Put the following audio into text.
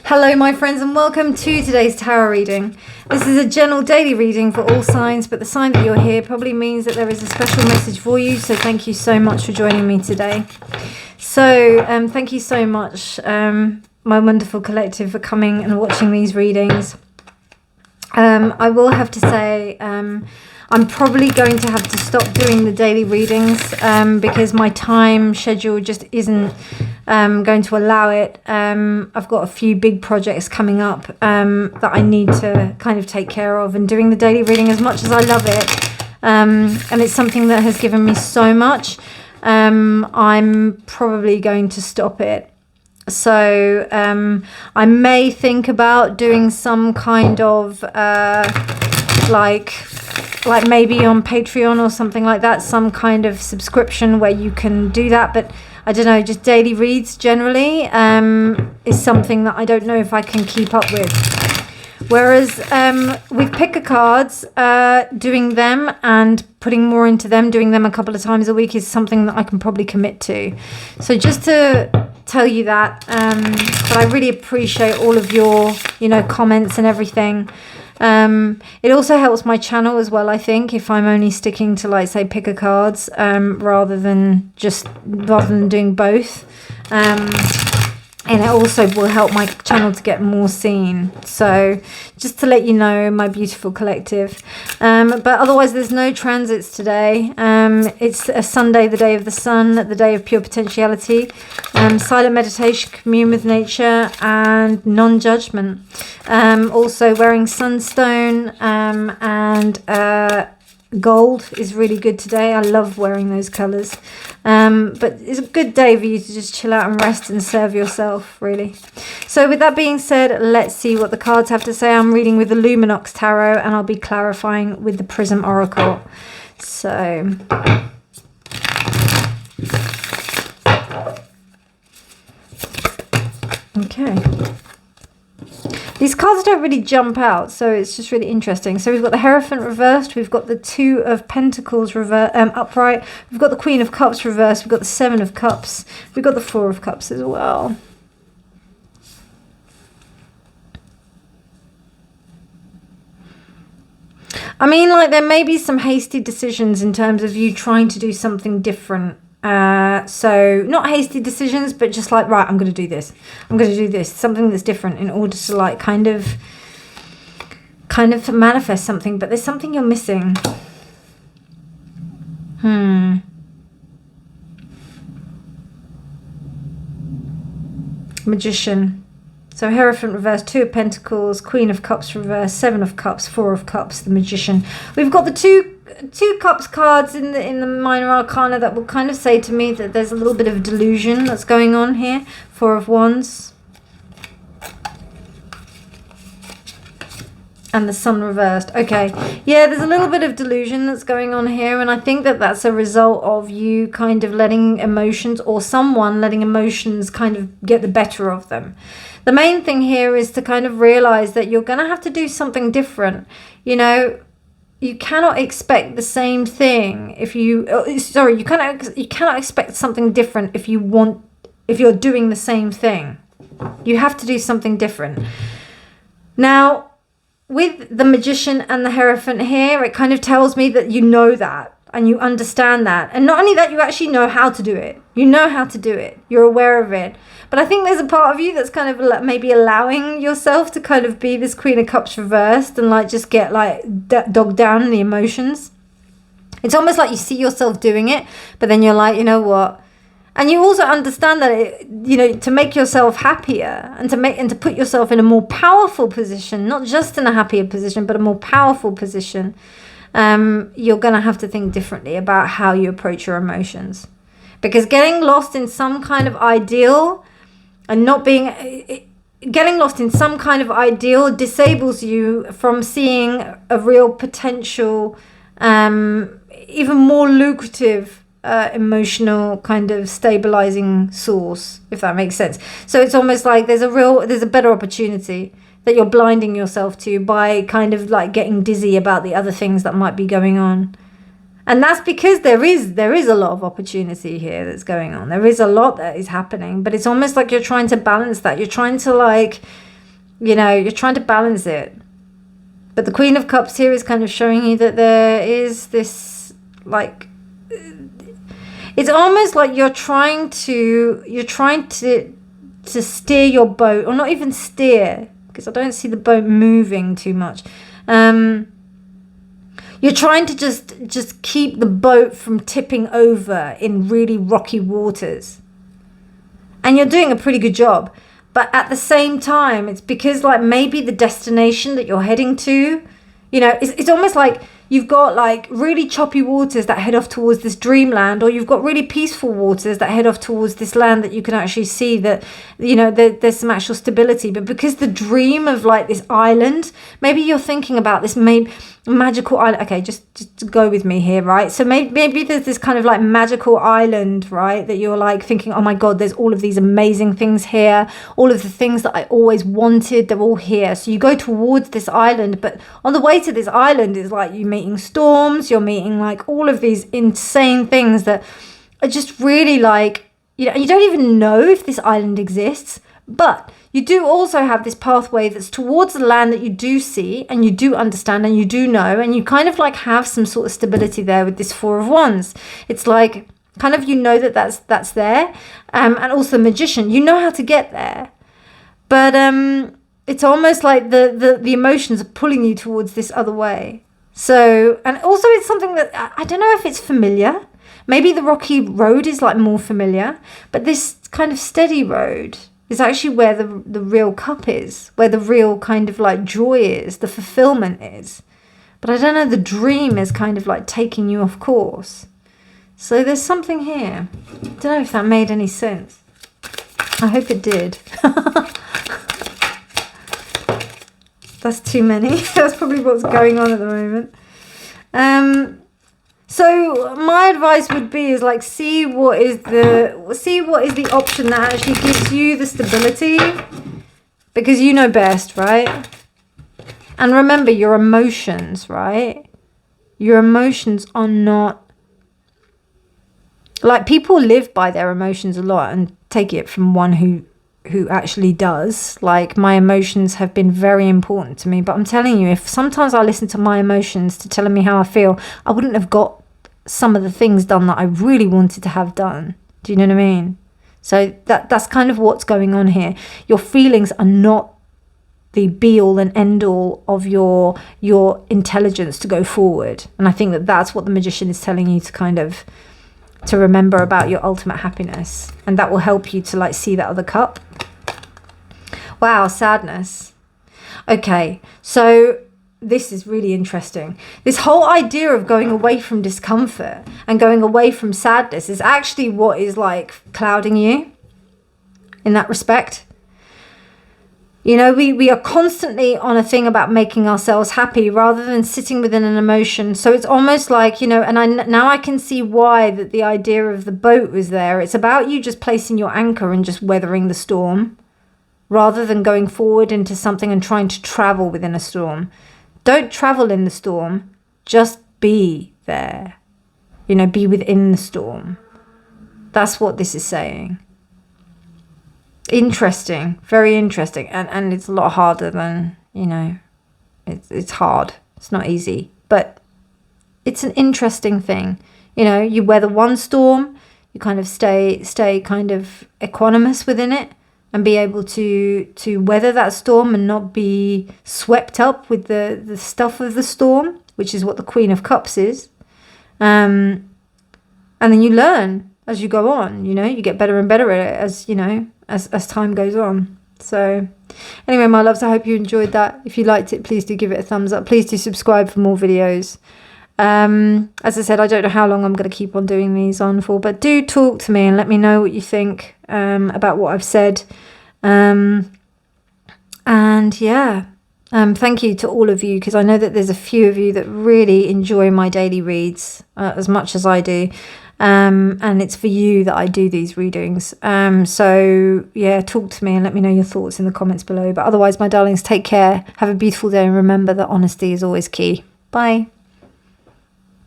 Hello my friends and welcome to today's tarot reading. This is a general daily reading for all signs, but the sign that you're here probably means that there is a special message for you, so thank you so much for joining me today. So thank you so much, my wonderful collective, for coming and watching these readings. I will have to say I'm probably going to have to stop doing the daily readings because my time schedule just isn't going to allow it. I've got a few big projects coming up that I need to kind of take care of, and doing the daily reading, as much as I love it, and it's something that has given me so much, I'm probably going to stop it. So I may think about doing some kind of like maybe on Patreon or something like that, some kind of subscription where you can do that. But I don't know, just daily reads generally is something that I don't know if I can keep up with. Whereas with picker cards, doing them and putting more into them, doing them a couple of times a week is something that I can probably commit to. So just to tell you that, but I really appreciate all of your, comments and everything. It also helps my channel as well, I think, if I'm only sticking to, like, say, picker cards, rather than doing both. And it also will help my channel to get more seen. So just to let you know, my beautiful collective. But otherwise, there's no transits today. It's a Sunday, the day of the sun, the day of pure potentiality, silent meditation, commune with nature, and non-judgment. Also wearing sunstone and gold is really good today. I love wearing those colours. But it's a good day for you to just chill out and rest and serve yourself, really. So with that being said, let's see what the cards have to say. I'm reading with the Luminox Tarot, and I'll be clarifying with the Prism Oracle. So okay. These cards don't really jump out, so it's just really interesting. So we've got the Hierophant reversed, we've got the Two of Pentacles upright, we've got the Queen of Cups reversed, we've got the Seven of Cups, we've got the Four of Cups as well. I mean, like, there may be some hasty decisions in terms of you trying to do something different. So not hasty decisions, but just like, right, I'm going to do this. I'm going to do this, something that's different, in order to, like, kind of manifest something. But there's something you're missing. Magician. So Hierophant reverse, Two of Pentacles, Queen of Cups reverse, Seven of Cups, Four of Cups, the Magician. We've got the two Cups cards in the Minor Arcana that will kind of say to me that there's a little bit of delusion that's going on here. Four of Wands. And the Sun reversed. Okay, yeah, there's a little bit of delusion that's going on here, and I think that that's a result of you kind of letting emotions, or someone letting emotions kind of get the better of them. The main thing here is to kind of realize that you're going to have to do something different. You cannot expect the same thing if you cannot expect something different if you're doing the same thing. You have to do something different. Now, with the Magician and the Hierophant here, it kind of tells me that you know that and you understand that. And not only that, you actually know how to do it. You know how to do it. You're aware of it. But I think there's a part of you that's kind of maybe allowing yourself to kind of be this Queen of Cups reversed and, like, just get, like, dogged down in the emotions. It's almost like you see yourself doing it, but then you're like, you know what? And you also understand that, to make yourself happier and to put yourself in a more powerful position, not just in a happier position, but a more powerful position, you're going to have to think differently about how you approach your emotions. Because getting lost in some kind of ideal and getting lost in some kind of ideal disables you from seeing a real potential, even more lucrative, emotional kind of stabilizing source, if that makes sense. So it's almost like there's a better opportunity that you're blinding yourself to by kind of, like, getting dizzy about the other things that might be going on. And that's because there is a lot of opportunity here that's going on. There is a lot that is happening, but it's almost like you're trying to balance that. You're trying to, like, You know, you're trying to balance it. But the Queen of Cups here is kind of showing you that there is this, like, it's almost like you're trying to steer your boat, or not even steer, because I don't see the boat moving too much. You're trying to just keep the boat from tipping over in really rocky waters. And you're doing a pretty good job. But at the same time, it's because, like, maybe the destination that you're heading to, you know, it's almost like you've got, like, really choppy waters that head off towards this dreamland, or you've got really peaceful waters that head off towards this land that you can actually see that, you know, there's some actual stability. But because the dream of, like, this island, maybe you're thinking about this magical island. Okay, just go with me here, right? So maybe there's this kind of, like, magical island, right, that you're, like, thinking, oh my god, there's all of these amazing things here, all of the things that I always wanted, they're all here. So you go towards this island, but on the way to this island is, like, you meeting storms, you're meeting, like, all of these insane things that are just really, like, you know, you don't even know if this island exists, but you do also have this pathway that's towards the land that you do see and you do understand and you do know, and you kind of, like, have some sort of stability there with this Four of Wands. It's like, kind of, you know that's there. And also Magician, you know how to get there. But it's almost like the emotions are pulling you towards this other way. So, and also it's something that, I don't know if it's familiar. Maybe the rocky road is, like, more familiar, but this kind of steady road is actually where the real cup is, where the real kind of, like, joy is, the fulfillment is. But I don't know, the dream is kind of, like, taking you off course. So there's something here. I don't know if that made any sense. I hope it did. That's too many. That's probably what's going on at the moment. So my advice would be is, like, see what is the option that actually gives you the stability, because you know best, right? And remember your emotions, right? Your emotions are not, like, people live by their emotions a lot, and take it from one who actually does. Like, my emotions have been very important to me, but I'm telling you, if sometimes I listen to my emotions to telling me how I feel, I wouldn't have got some of the things done that I really wanted to have done. Do you know what I mean? So that's kind of what's going on here. Your feelings are not the be all and end all of your intelligence to go forward. And I think that that's what the Magician is telling you, to kind of to remember about your ultimate happiness, and that will help you to, like, see that other cup. Wow, sadness. Okay, so this is really interesting. This whole idea of going away from discomfort and going away from sadness is actually what is, like, clouding you in that respect. You know, we are constantly on a thing about making ourselves happy rather than sitting within an emotion. So it's almost like, you know, and now I can see why that the idea of the boat was there. It's about you just placing your anchor and just weathering the storm rather than going forward into something and trying to travel within a storm. Don't travel in the storm, just be there. You know, be within the storm. That's what this is saying. Interesting, very interesting, and it's a lot harder than, you know, it's hard, it's not easy, but it's an interesting thing. You know, you weather one storm, you kind of stay kind of equanimous within it and be able to weather that storm and not be swept up with the stuff of the storm, which is what the Queen of Cups is. And then you learn as you go on, you know, you get better and better at it as, you know, as time goes on. So anyway, my loves, I hope you enjoyed that. If you liked it, please do give it a thumbs up. Please do subscribe for more videos. As I said, I don't know how long I'm going to keep on doing these on for, but do talk to me and let me know what you think about what I've said. And yeah, thank you to all of you, because I know that there's a few of you that really enjoy my daily reads as much as I do. And it's for you that I do these readings. So yeah, talk to me and let me know your thoughts in the comments below. But otherwise, my darlings, take care, have a beautiful day, and remember that honesty is always key. Bye.